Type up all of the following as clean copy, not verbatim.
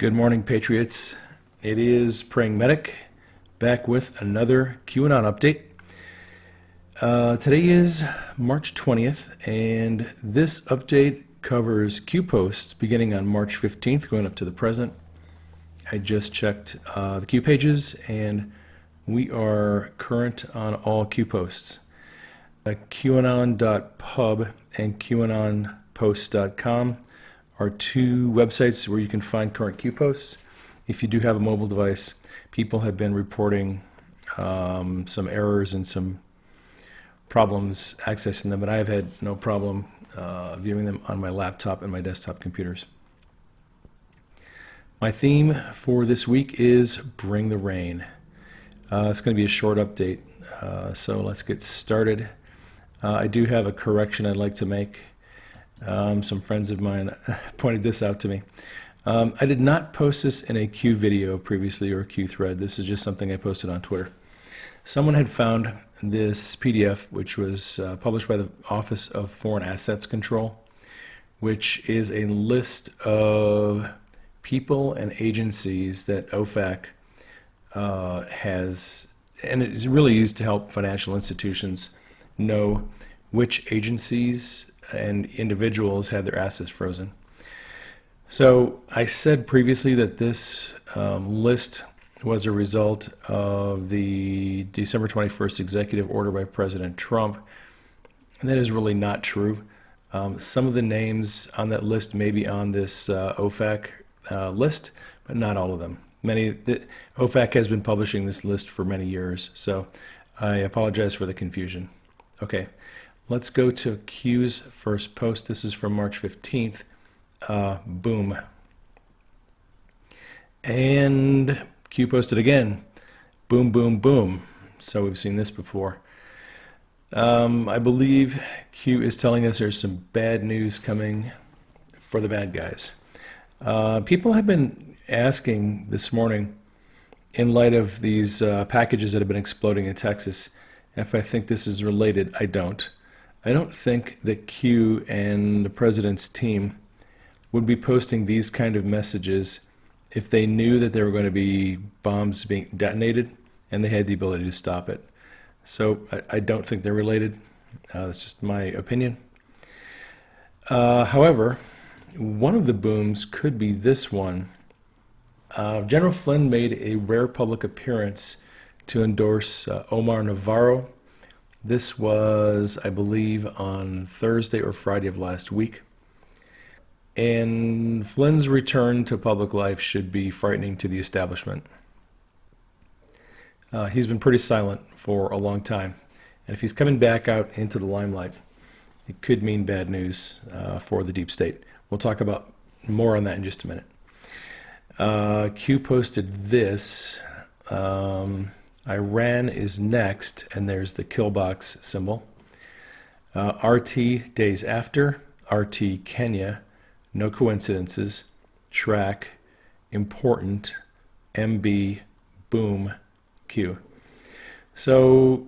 Good morning, Patriots. It is Praying Medic, back with another QAnon update. Today is March 20th, and this update covers Q posts beginning on March 15th, going up to the present. I just checked the Q pages, and we are current on all Q posts. QAnon.pub and QAnonposts.com are two websites where you can find current Q posts. If you do have a mobile device, people have been reporting some errors and some problems accessing them, but I have had no problem viewing them on my laptop and my desktop computers. My theme for this week is Bring the Rain. It's going to be a short update, so let's get started. I do have a correction I'd like to make. Some friends of mine pointed this out to me. I did not post this in a Q video previously or a Q thread. This is just something I posted on Twitter. Someone had found this PDF, which was published by the Office of Foreign Assets Control, which is a list of people and agencies that OFAC has, and it is really used to help financial institutions know which agencies and individuals had their assets frozen. So I said previously that this list was a result of the December 21st executive order by President Trump, and that is really not true. Some of the names on that list may be on this OFAC list, but not all of them. OFAC has been publishing this list for many years, so I apologize for the confusion. Okay, let's go to Q's first post. This is from March 15th. Boom. And Q posted again. Boom, boom, boom. So we've seen this before. I believe Q is telling us there's some bad news coming for the bad guys. People have been asking this morning, in light of these packages that have been exploding in Texas, if I think this is related. I don't. I don't think that Q and the president's team would be posting these kind of messages if they knew that there were going to be bombs being detonated and they had the ability to stop it. So I don't think they're related. That's just my opinion. However, one of the booms could be this one. General Flynn made a rare public appearance to endorse Omar Navarro. This was, I believe, on Thursday or Friday of last week. And Flynn's return to public life should be frightening to the establishment. He's been pretty silent for a long time. And if he's coming back out into the limelight, it could mean bad news for the deep state. We'll talk about more on that in just a minute. Q posted this. Iran is next, and there's the kill box symbol. RT days after, RT Kenya, no coincidences, track, important, MB, boom, Q. So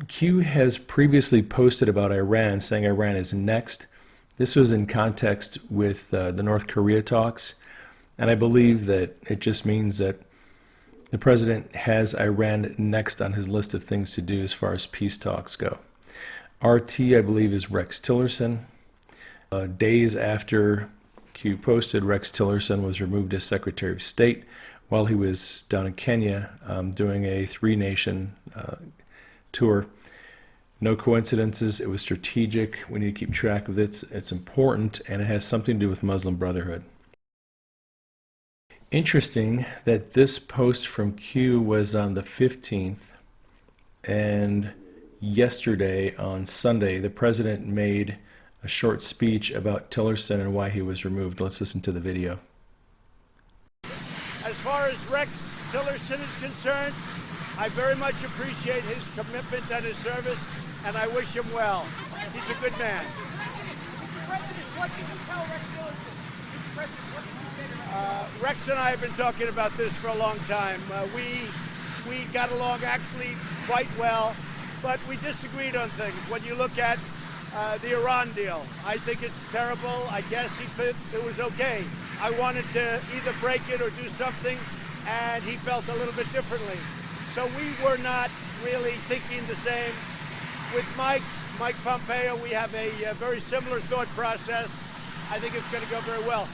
Q has previously posted about Iran, saying Iran is next. This was in context with the North Korea talks, and I believe that it just means that the president has Iran next on his list of things to do as far as peace talks go. RT, I believe, is Rex Tillerson. Days after Q posted, Rex Tillerson was removed as Secretary of State while he was down in Kenya doing a three-nation tour. No coincidences. It was strategic. We need to keep track of it. It's important, and it has something to do with Muslim Brotherhood. Interesting that this post from Q was on the 15th, and yesterday on Sunday the president made a short speech about Tillerson and why he was removed. Let's listen to the video. As far as Rex Tillerson is concerned, I very much appreciate his commitment and his service, and I wish him well. He's a good man. Mr. President, what can you tell Rex Tillerson? Mr. President, what can you say to Rex and I have been talking about this for a long time. We got along actually quite well, but we disagreed on things. When you look at the Iran deal, I think it's terrible. I guess it was okay. I wanted to either break it or do something, and he felt a little bit differently. So we were not really thinking the same. With Mike Pompeo, we have a very similar thought process. I think it's going to go very well.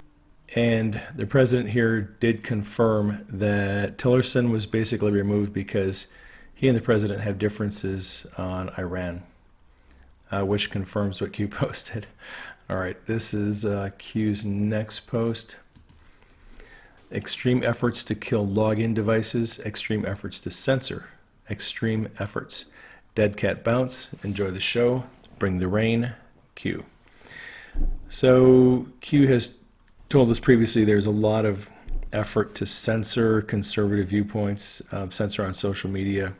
And the president here did confirm that Tillerson was basically removed because he and the president have differences on Iran, which confirms what Q posted. All right, this is Q's next post. Extreme efforts to kill login devices, extreme efforts to censor, extreme efforts. Dead cat bounce, enjoy the show, bring the rain, Q. So Q has told us previously there's a lot of effort to censor conservative viewpoints, censor on social media.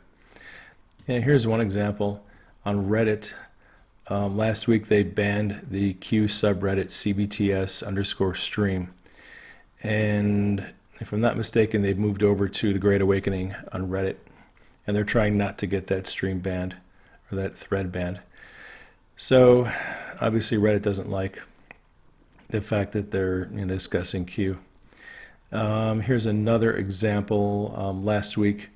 And here's one example. On Reddit, last week they banned the Q subreddit CBTS_stream. And if I'm not mistaken, they've moved over to the Great Awakening on Reddit. And they're trying not to get that stream banned or that thread banned. So obviously Reddit doesn't like the fact that they're discussing Q. Here's another example. Last week,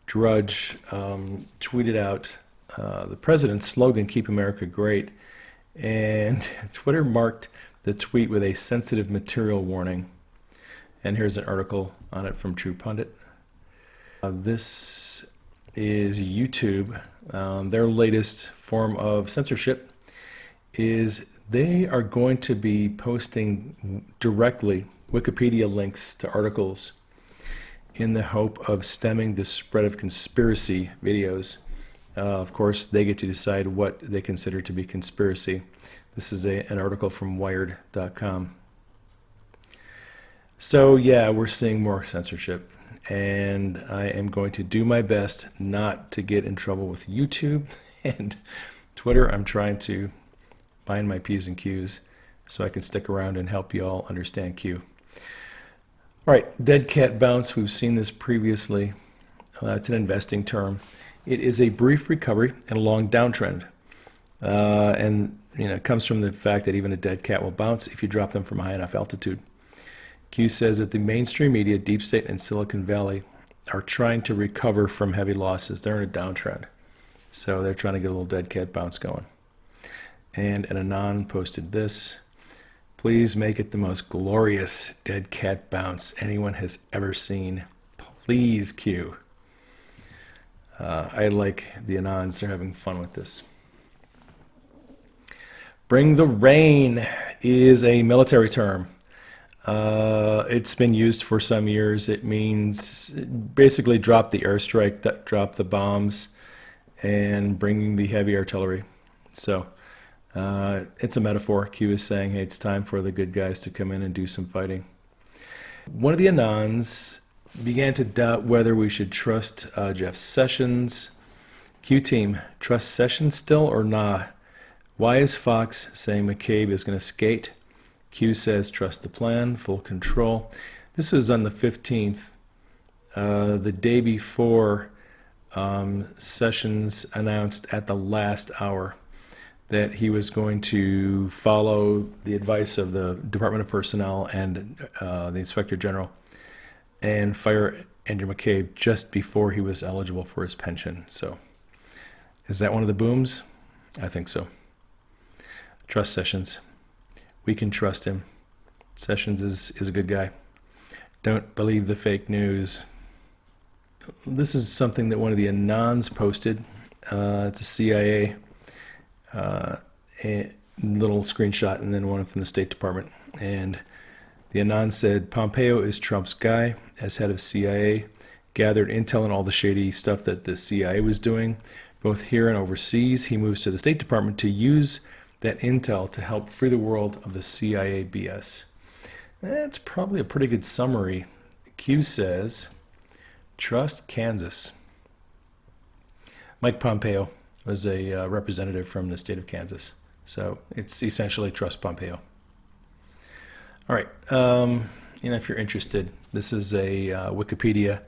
Drudge tweeted out the president's slogan, "Keep America Great," and Twitter marked the tweet with a sensitive material warning. And here's an article on it from True Pundit. This is YouTube. Their latest form of censorship is they are going to be posting directly Wikipedia links to articles in the hope of stemming the spread of conspiracy videos. Of course, they get to decide what they consider to be conspiracy. This is an article from Wired.com. So yeah, we're seeing more censorship. And I am going to do my best not to get in trouble with YouTube and Twitter. I'm trying to bind my P's and Q's so I can stick around and help you all understand Q. All right, dead cat bounce. We've seen this previously. It's an investing term. It is a brief recovery and a long downtrend. And it comes from the fact that even a dead cat will bounce if you drop them from a high enough altitude. Q says that the mainstream media, Deep State, and Silicon Valley are trying to recover from heavy losses. They're in a downtrend. So they're trying to get a little dead cat bounce going. And an Anon posted this. Please make it the most glorious dead cat bounce anyone has ever seen. Please, Q. I like the Anons. They're having fun with this. Bring the rain is a military term. It's been used for some years. It means basically drop the airstrike, drop the bombs, and bring the heavy artillery. So it's a metaphor. Q is saying, hey, it's time for the good guys to come in and do some fighting. One of the Anons began to doubt whether we should trust Jeff Sessions. Q team, trust Sessions still or not? Why is Fox saying McCabe is going to skate? Q says trust the plan, full control. This was on the 15th, the day before Sessions announced at the last hour that he was going to follow the advice of the Department of Personnel and the Inspector General and fire Andrew McCabe just before he was eligible for his pension. So is that one of the booms? I think so. Trust Sessions. We can trust him. Sessions is a good guy. Don't believe the fake news. This is something that one of the Anons posted. It's a CIA a little screenshot and then one from the State Department. And the Anon said, Pompeo is Trump's guy as head of CIA, gathered intel and all the shady stuff that the CIA was doing, both here and overseas. He moves to the State Department to use that intel to help free the world of the CIA BS. That's probably a pretty good summary. Q says, trust Kansas. Mike Pompeo was a representative from the state of Kansas. So it's essentially trust Pompeo. All right, if you're interested, this is a Wikipedia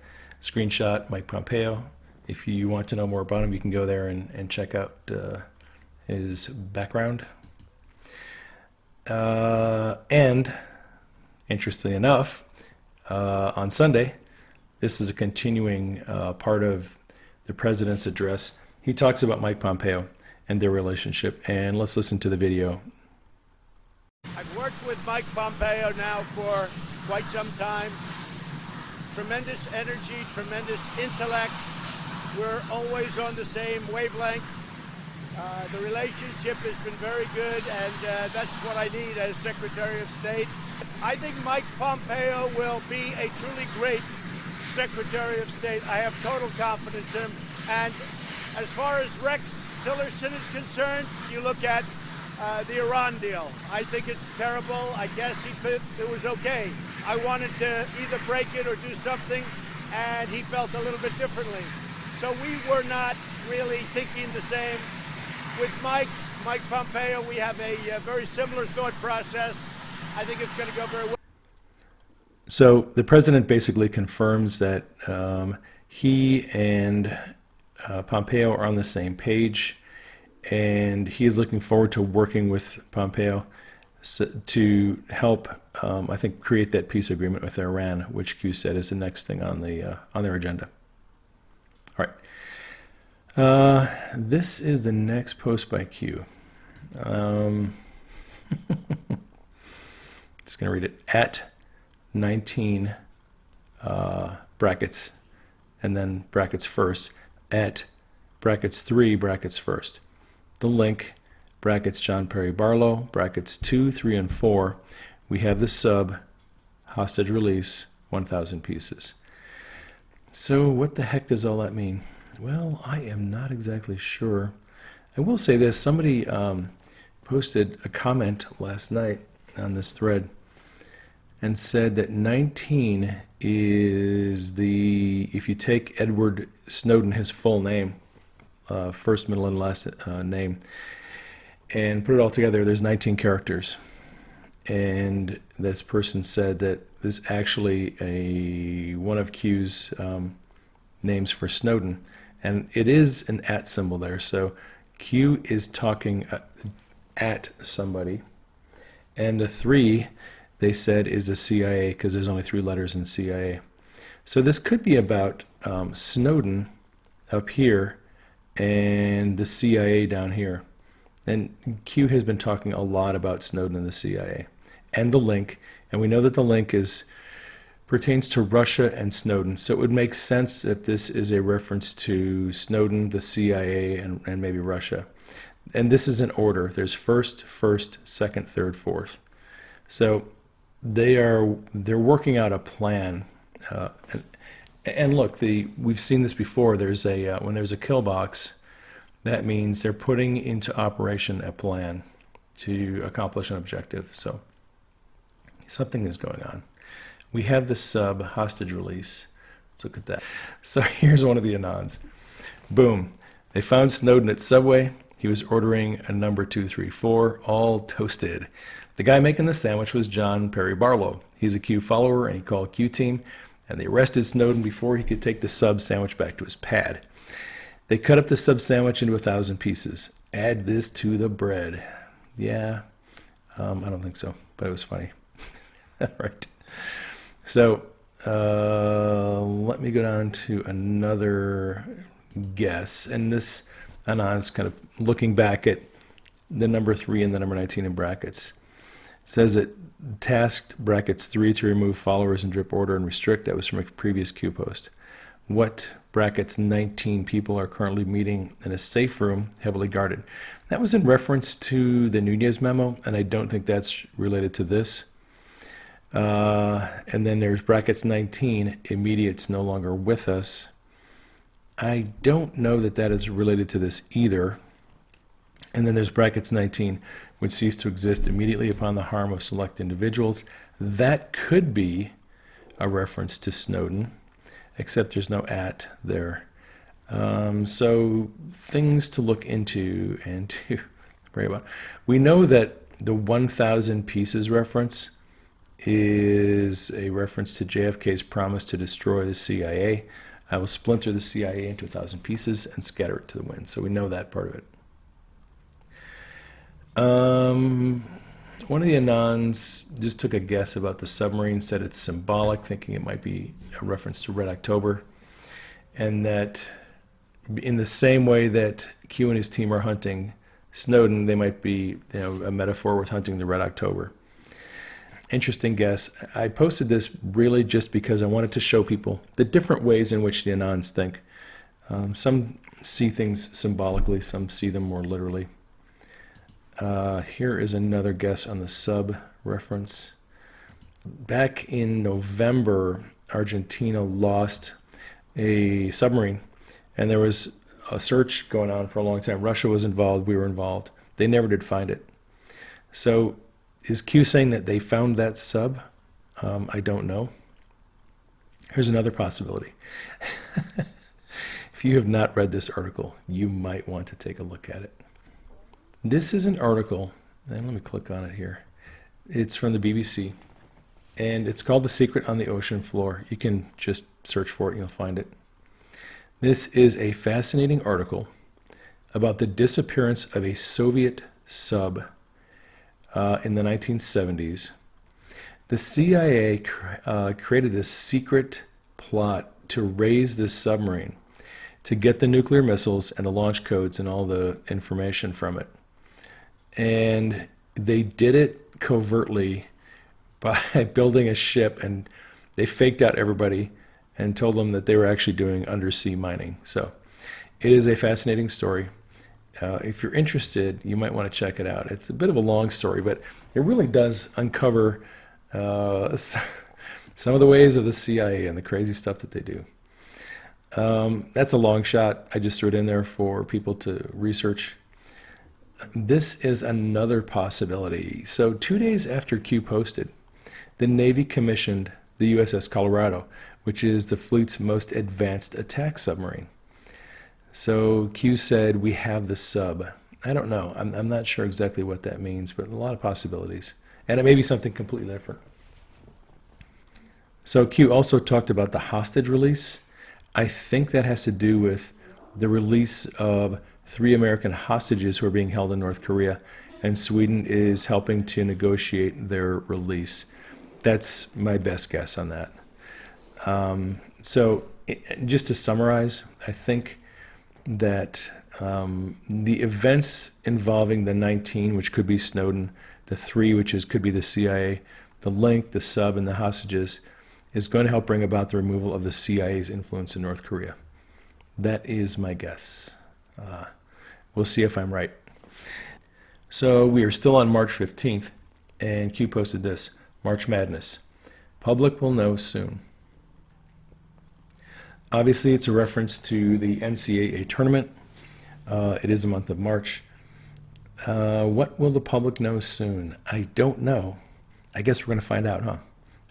screenshot, Mike Pompeo. If you want to know more about him, you can go there and check out his background. And Interestingly enough, on Sunday, this is a continuing part of the president's address. He talks about Mike Pompeo and their relationship, and let's listen to the video. I've worked with Mike Pompeo now for quite some time. Tremendous energy, tremendous intellect. We're always on the same wavelength. The relationship has been very good, and that's what I need as Secretary of State. I think Mike Pompeo will be a truly great Secretary of State. I have total confidence in him. And as far as Rex Tillerson is concerned, you look at the Iran deal. I think it's terrible. I guess it was okay. I wanted to either break it or do something, and he felt a little bit differently. So we were not really thinking the same. With Mike Pompeo, we have a very similar thought process. I think it's going to go very well. So the president basically confirms that he and Pompeo are on the same page, and he is looking forward to working with Pompeo to help, I think, create that peace agreement with Iran, which Q said is the next thing on their agenda. All right. This is the next post by Q. Just going to read it. At 19 brackets, and then brackets first, at brackets 3 brackets first. The link, brackets John Perry Barlow, brackets 2, 3, and 4. We have the sub, hostage release, 1,000 pieces. So what the heck does all that mean? Well, I am not exactly sure. I will say this. Somebody posted a comment last night on this thread and said that 19 is if you take Edward Snowden, his full name, first, middle, and last name, and put it all together, there's 19 characters. And this person said that this is actually one of Q's names for Snowden. And it is an at symbol there. So Q is talking at somebody. And the 3, they said, is the CIA, because there's only 3 letters in CIA. So this could be about Snowden up here and the CIA down here. And Q has been talking a lot about Snowden and the CIA and the link. And we know that the link pertains to Russia and Snowden. So it would make sense that this is a reference to Snowden, the CIA, and maybe Russia. And this is in order. There's first, second, third, fourth. So they're working out a plan. And look, we've seen this before. There's when there's a kill box, that means they're putting into operation a plan to accomplish an objective. So something is going on. We have the sub hostage release. Let's look at that. So here's one of the anons. Boom. They found Snowden at Subway. He was ordering a number 234, all toasted. The guy making the sandwich was John Perry Barlow. He's a Q follower, and he called Q team, and they arrested Snowden before he could take the sub sandwich back to his pad. They cut up the sub sandwich into 1,000 pieces. Add this to the bread. Yeah, I don't think so, but it was funny. All right. So let me go down to another guess. And this anon is kind of looking back at the number 3 and the number 19 in brackets. It says it tasked brackets 3 to remove followers in drip order and restrict. That was from a previous Q post. What brackets 19 people are currently meeting in a safe room, heavily guarded. That was in reference to the Nunez memo, and I don't think that's related to this. And then there's brackets 19, immediates no longer with us. I don't know that that is related to this either. And then there's brackets 19, would cease to exist immediately upon the harm of select individuals. That could be a reference to Snowden, except there's no at there. So things to look into and to worry about. We know that the 1,000 pieces reference is a reference to JFK's promise to destroy the CIA. I will splinter the CIA into 1,000 pieces and scatter it to the wind. So we know that part of it. One of the Anons just took a guess about the submarine, said it's symbolic, thinking it might be a reference to Red October, and that in the same way that Q and his team are hunting Snowden, they might be, a metaphor with hunting the Red October. Interesting guess. I posted this really just because I wanted to show people the different ways in which the Anons think. Some see things symbolically, some see them more literally. Here is another guess on the sub reference. Back in November, Argentina lost a submarine, and there was a search going on for a long time. Russia was involved, we were involved. They never did find it. So is Q saying that they found that sub? I don't know. Here's another possibility. If you have not read this article, you might want to take a look at it. This is an article, and let me click on it here. It's from the BBC, and it's called The Secret on the Ocean Floor. You can just search for it and you'll find it. This is a fascinating article about the disappearance of a Soviet sub in the 1970s. The CIA created this secret plot to raise this submarine to get the nuclear missiles and the launch codes and all the information from it. And they did it covertly by building a ship, and they faked out everybody and told them that they were actually doing undersea mining. So it is a fascinating story. If you're interested, you might want to check it out. It's a bit of a long story, but it really does uncover some of the ways of the CIA and the crazy stuff that they do. That's a long shot. I just threw it in there for people to research. This is another possibility. So 2 days after Q posted, the Navy commissioned the USS Colorado, which is the fleet's most advanced attack submarine. So Q said, we have the sub. I don't know. I'm not sure exactly what that means, but a lot of possibilities. And it may be something completely different. So Q also talked about the hostage release. I think that has to do with the release of 3 American hostages who are being held in North Korea, and Sweden is helping to negotiate their release. That's my best guess on that. So just to summarize, I think that the events involving the 19, which could be Snowden, the 3, which could be the CIA, the link, the sub, and the hostages, is going to help bring about the removal of the CIA's influence in North Korea. That is my guess. We'll see if I'm right. So we are still on March 15th, and Q posted this: March Madness. Public will know soon. Obviously, it's a reference to the NCAA tournament. It is the month of March. What will the public know soon? I don't know. I guess we're going to find out, huh?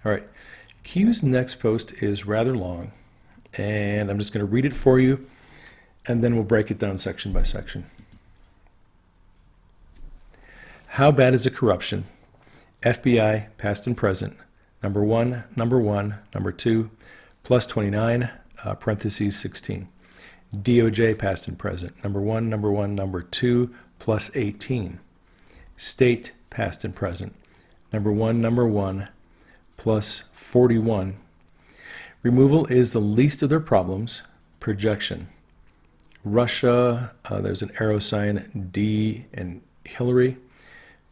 All right. Q's next post is rather long, and I'm just going to read it for you, and then we'll break it down section by section. How bad is the corruption? FBI, past and present. Number 1, number 2, plus 29, parentheses 16. DOJ, past and present. Number 1, number 2, plus 18. State, past and present. Number 1, plus 41. Removal is the least of their problems. Projection. Russia, there's an arrow sign, D and Hillary.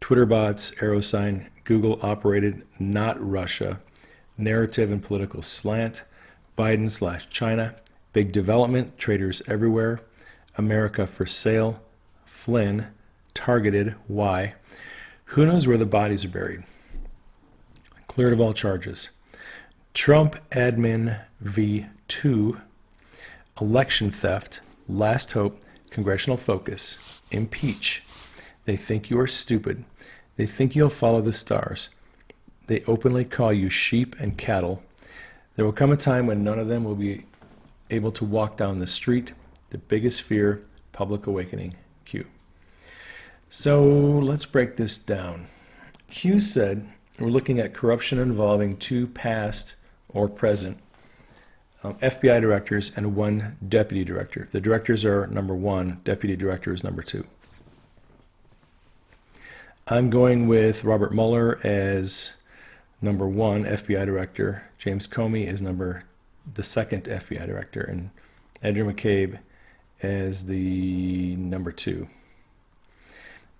Twitter bots, arrow sign, Google operated, not Russia. Narrative and political slant. Biden/China. Big development, traders everywhere. America for sale. Flynn, targeted, why? Who knows where the bodies are buried? Cleared of all charges. Trump admin V2. Election theft. Last hope. Congressional focus. Impeach. They think you are stupid. They think you'll follow the stars. They openly call you sheep and cattle. There will come a time when none of them will be able to walk down the street. The biggest fear, public awakening. Q. So let's break this down. Q said we're looking at corruption involving 2 past or present FBI directors and 1 deputy director. The directors are number 1, deputy director is number 2. I'm going with Robert Mueller as number 1 FBI director. James Comey is the second FBI director, and Andrew McCabe as the number 2.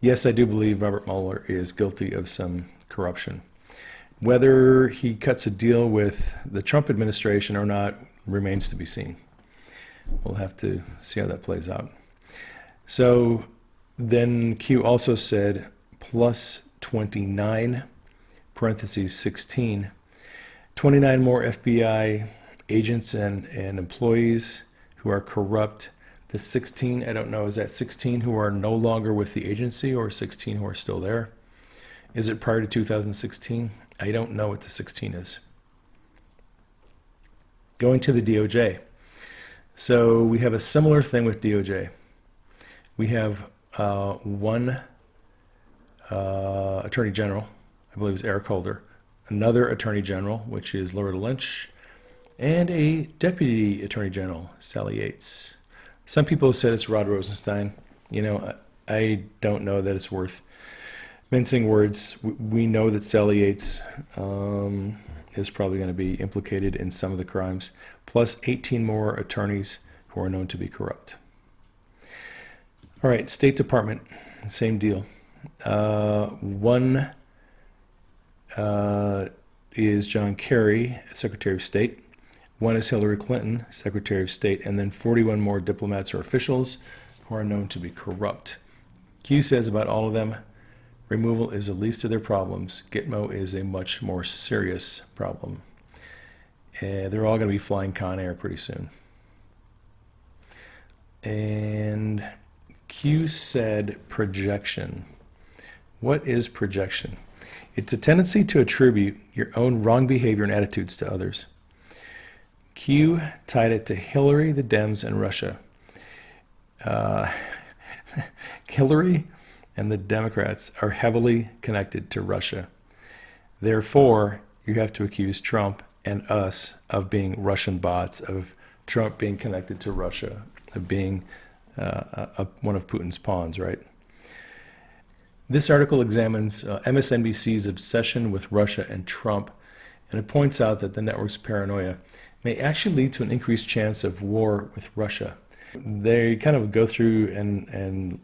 Yes, I do believe Robert Mueller is guilty of some corruption. Whether he cuts a deal with the Trump administration or not remains to be seen. We'll have to see how that plays out. So then Q also said plus 29, parentheses 16, 29 more FBI agents and employees who are corrupt. The 16, I don't know, is that 16 who are no longer with the agency or 16 who are still there? Is it prior to 2016? I don't know what the 16 is. Going to the DOJ. So we have a similar thing with DOJ. We have one Attorney General, I believe it's Eric Holder, another Attorney General, which is Loretta Lynch, and a Deputy Attorney General, Sally Yates. Some people have said it's Rod Rosenstein. You know, I don't know that it's worth mincing words. We know that Sally Yates is probably going to be implicated in some of the crimes, plus 18 more attorneys who are known to be corrupt. All right, State Department, same deal. One is John Kerry, Secretary of State. One is Hillary Clinton, Secretary of State, and then 41 more diplomats or officials who are known to be corrupt. Q says about all of them, removal is the least of their problems. Gitmo is a much more serious problem. They're all going to be flying Con Air pretty soon. And Q said projection. What is projection? It's a tendency to attribute your own wrong behavior and attitudes to others. Q tied it to Hillary, the Dems, and Russia. Hillary and the Democrats are heavily connected to Russia. Therefore, you have to accuse Trump and us of being Russian bots, of Trump being connected to Russia, of being one of Putin's pawns, right? This article examines MSNBC's obsession with Russia and Trump, and it points out that the network's paranoia may actually lead to an increased chance of war with Russia. They kind of go through and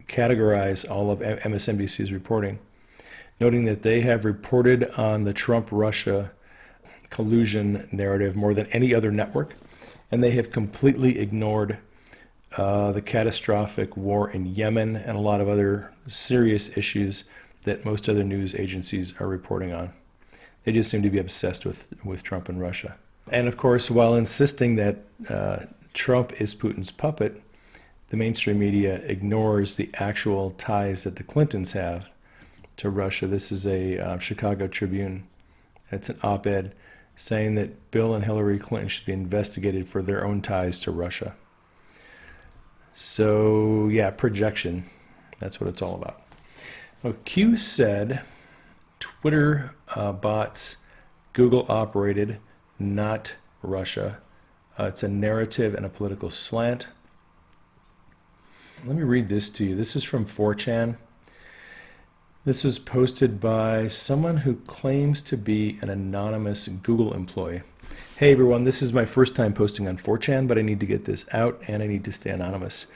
categorize all of MSNBC's reporting, noting that they have reported on the Trump-Russia collusion narrative more than any other network, and they have completely ignored the catastrophic war in Yemen and a lot of other serious issues that most other news agencies are reporting on. They just seem to be obsessed with Trump and Russia. And of course, while insisting that Trump is Putin's puppet, the mainstream media ignores the actual ties that the Clintons have to Russia. This is a Chicago Tribune. It's an op-ed saying that Bill and Hillary Clinton should be investigated for their own ties to Russia. So yeah, projection. That's what it's all about. Well, Q said Twitter bots Google operated, not Russia. It's a narrative and a political slant. Let me read this to you. This is from 4chan. This was posted by someone who claims to be an anonymous Google employee. Hey everyone, this is my first time posting on 4chan, but I need to get this out and I need to stay anonymous.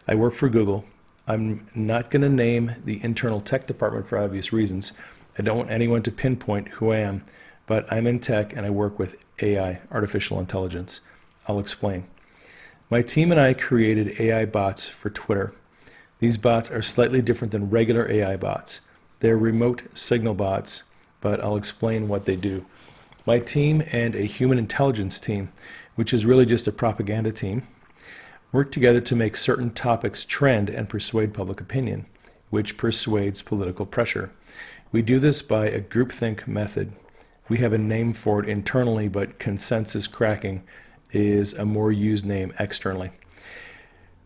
I work for Google. I'm not going to name the internal tech department for obvious reasons. I don't want anyone to pinpoint who I am, but I'm in tech and I work with AI, artificial intelligence. I'll explain. My team and I created AI bots for Twitter. These bots are slightly different than regular AI bots. They're remote signal bots, but I'll explain what they do. My team and a human intelligence team, which is really just a propaganda team, work together to make certain topics trend and persuade public opinion, which persuades political pressure. We do this by a groupthink method. We have a name for it internally, but consensus cracking is a more used name externally.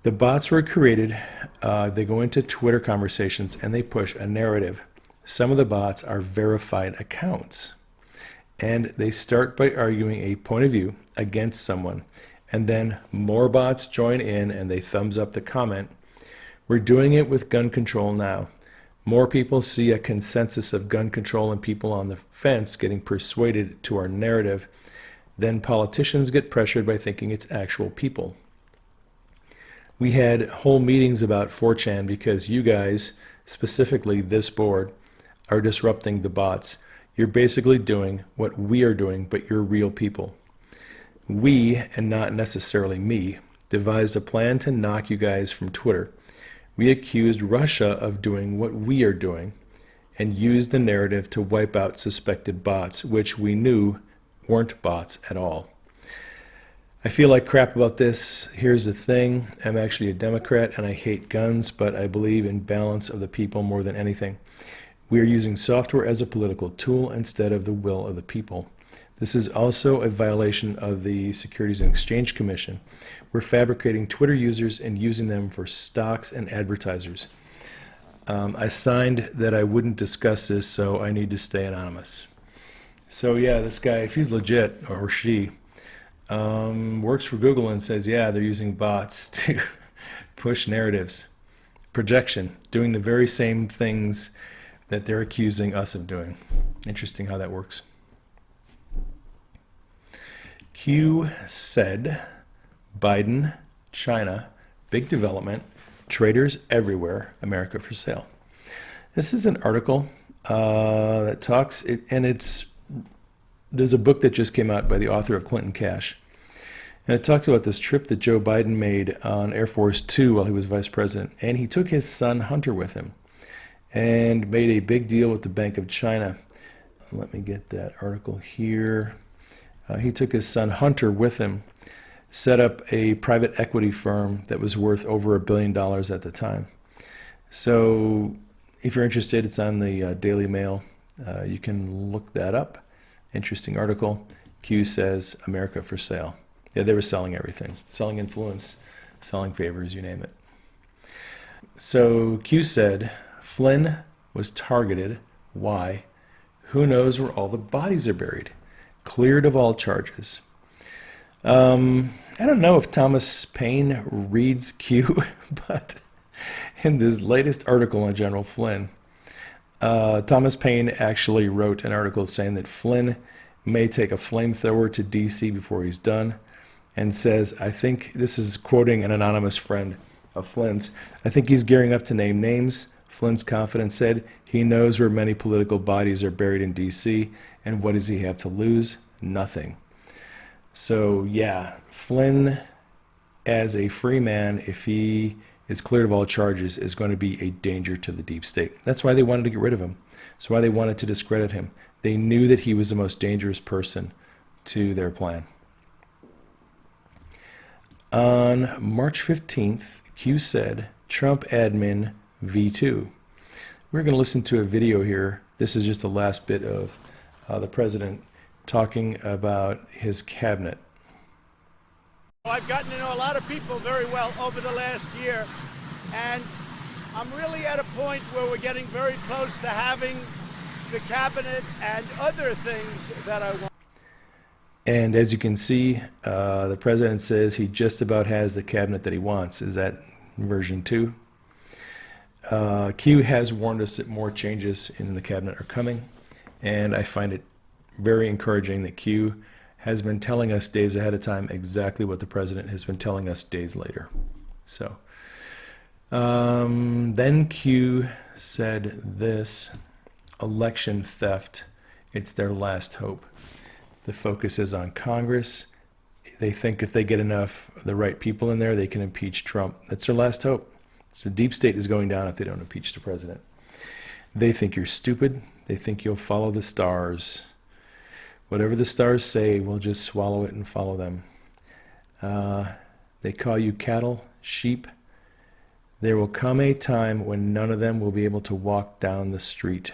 The bots were created, they go into Twitter conversations and they push a narrative. Some of the bots are verified accounts. And they start by arguing a point of view against someone. And then more bots join in and they thumbs up the comment. We're doing it with gun control now. More people see a consensus of gun control and people on the fence getting persuaded to our narrative than politicians get pressured by thinking it's actual people. We had whole meetings about 4chan because you guys, specifically this board, are disrupting the bots. You're basically doing what we are doing, but you're real people. We, and not necessarily me, devised a plan to knock you guys from Twitter. We accused Russia of doing what we are doing and used the narrative to wipe out suspected bots, which we knew weren't bots at all. I feel like crap about this. Here's the thing. I'm actually a Democrat and I hate guns, but I believe in balance of the people more than anything. We are using software as a political tool instead of the will of the people. This is also a violation of the Securities and Exchange Commission. We're fabricating Twitter users and using them for stocks and advertisers. I signed that I wouldn't discuss this, so I need to stay anonymous. So yeah, this guy, if he's legit, or she, works for Google and says, yeah, they're using bots to push narratives. Projection, doing the very same things that they're accusing us of doing. Interesting how that works. Q said, Biden, China, big development, traders everywhere, America for sale. This is an article that talks, there's a book that just came out by the author of Clinton Cash. And it talks about this trip that Joe Biden made on Air Force Two while he was vice president. And he took his son Hunter with him and made a big deal with the Bank of China. Let me get that article here. He took his son Hunter with him, set up a private equity firm that was worth over $1 billion at the time. So if you're interested, it's on the Daily Mail. You can look that up. Interesting article. Q says America for sale. Yeah, they were selling everything. Selling influence, selling favors, you name it. So Q said Flynn was targeted. Why? Who knows where all the bodies are buried? Cleared of all charges. I don't know if Thomas Paine reads Q, but in this latest article on General Flynn, Thomas Paine actually wrote an article saying that Flynn may take a flamethrower to D.C. before he's done, and says, I think, this is quoting an anonymous friend of Flynn's, I think he's gearing up to name names. Flynn's confident said he knows where many political bodies are buried in D.C., and what does he have to lose? Nothing. So yeah, Flynn, as a free man, if he is cleared of all charges, is going to be a danger to the deep state. That's why they wanted to get rid of him. That's why they wanted to discredit him. They knew that he was the most dangerous person to their plan. On March 15th, Q said, Trump admin V2. We're going to listen to a video here. This is just the last bit of the president talking about his cabinet. I've gotten to know a lot of people very well over the last year, and I'm really at a point where we're getting very close to having the cabinet and other things that I want. And as you can see, the president says he just about has the cabinet that he wants. Is that version 2? Q has warned us that more changes in the cabinet are coming, and I find it very encouraging that Q has been telling us days ahead of time exactly what the president has been telling us days later. So then Q said this, election theft, it's their last hope. The focus is on Congress. They think if they get enough of the right people in there, they can impeach Trump. That's their last hope. So the deep state is going down if they don't impeach the president. They think you're stupid. They think you'll follow the stars. Whatever the stars say, we'll just swallow it and follow them. They call you cattle, sheep. There will come a time when none of them will be able to walk down the street.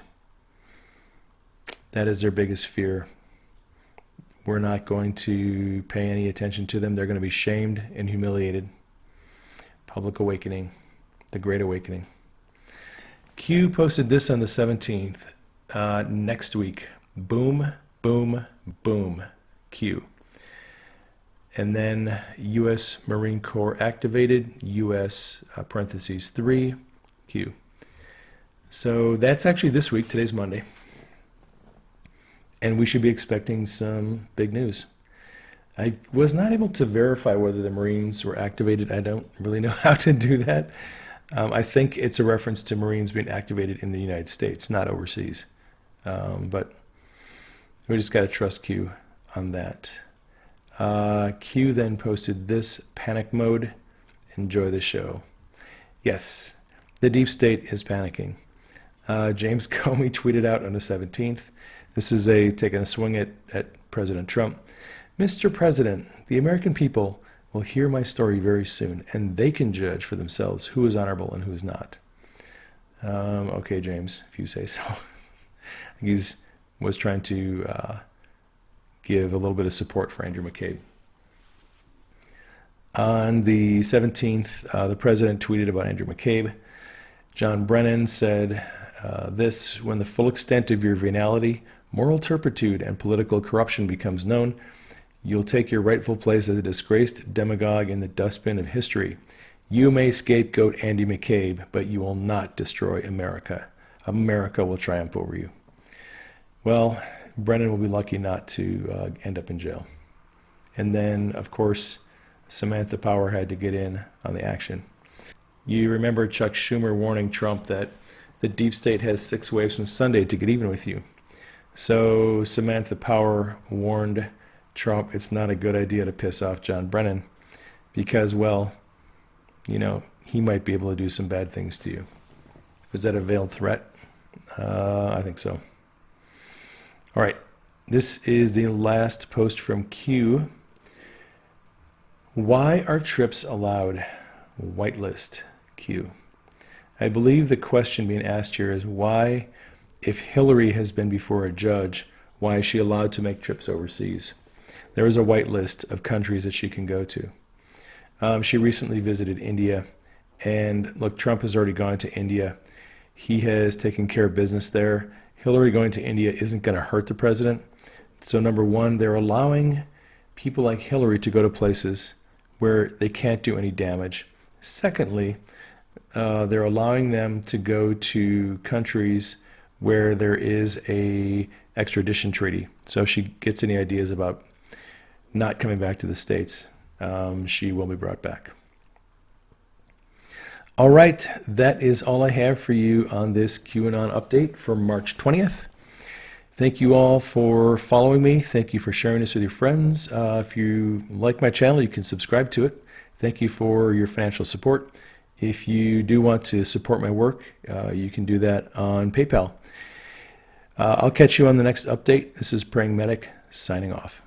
That is their biggest fear. We're not going to pay any attention to them. They're going to be shamed and humiliated. Public awakening, the Great Awakening. Q posted this on the 17th. Next week, boom, boom, boom, Q. And then U.S. Marine Corps activated, U.S. parentheses 3, Q. So that's actually this week. Today's Monday. And we should be expecting some big news. I was not able to verify whether the Marines were activated. I don't really know how to do that. I think it's a reference to Marines being activated in the United States, not overseas. But we just got to trust Q on that. Q then posted this: panic mode. Enjoy the show. Yes, the deep state is panicking. James Comey tweeted out on the 17th. This is taking a swing at President Trump. Mr. President, the American people will hear my story very soon, and they can judge for themselves who is honorable and who is not. Okay, James, if you say so. He was trying to give a little bit of support for Andrew McCabe. On the 17th, the president tweeted about Andrew McCabe. John Brennan said this: when the full extent of your venality, moral turpitude, and political corruption becomes known, you'll take your rightful place as a disgraced demagogue in the dustbin of history. You may scapegoat Andy McCabe, but you will not destroy America. America will triumph over you. Well, Brennan will be lucky not to end up in jail. And then, of course, Samantha Power had to get in on the action. You remember Chuck Schumer warning Trump that the deep state has 6 ways from Sunday to get even with you. So Samantha Power warned Trump it's not a good idea to piss off John Brennan because, well, you know, he might be able to do some bad things to you. Was that a veiled threat? I think so. All right, this is the last post from Q. Why are trips allowed? Whitelist Q. I believe the question being asked here is why, if Hillary has been before a judge, why is she allowed to make trips overseas? There is a whitelist of countries that she can go to. She recently visited India, and look, Trump has already gone to India. He has taken care of business there. Hillary going to India isn't going to hurt the president. So number one, they're allowing people like Hillary to go to places where they can't do any damage. Secondly, they're allowing them to go to countries where there is a extradition treaty. So if she gets any ideas about not coming back to the States, she will be brought back. All right, that is all I have for you on this QAnon update for March 20th. Thank you all for following me. Thank you for sharing this with your friends. If you like my channel, you can subscribe to it. Thank you for your financial support. If you do want to support my work, you can do that on PayPal. I'll catch you on the next update. This is Praying Medic signing off.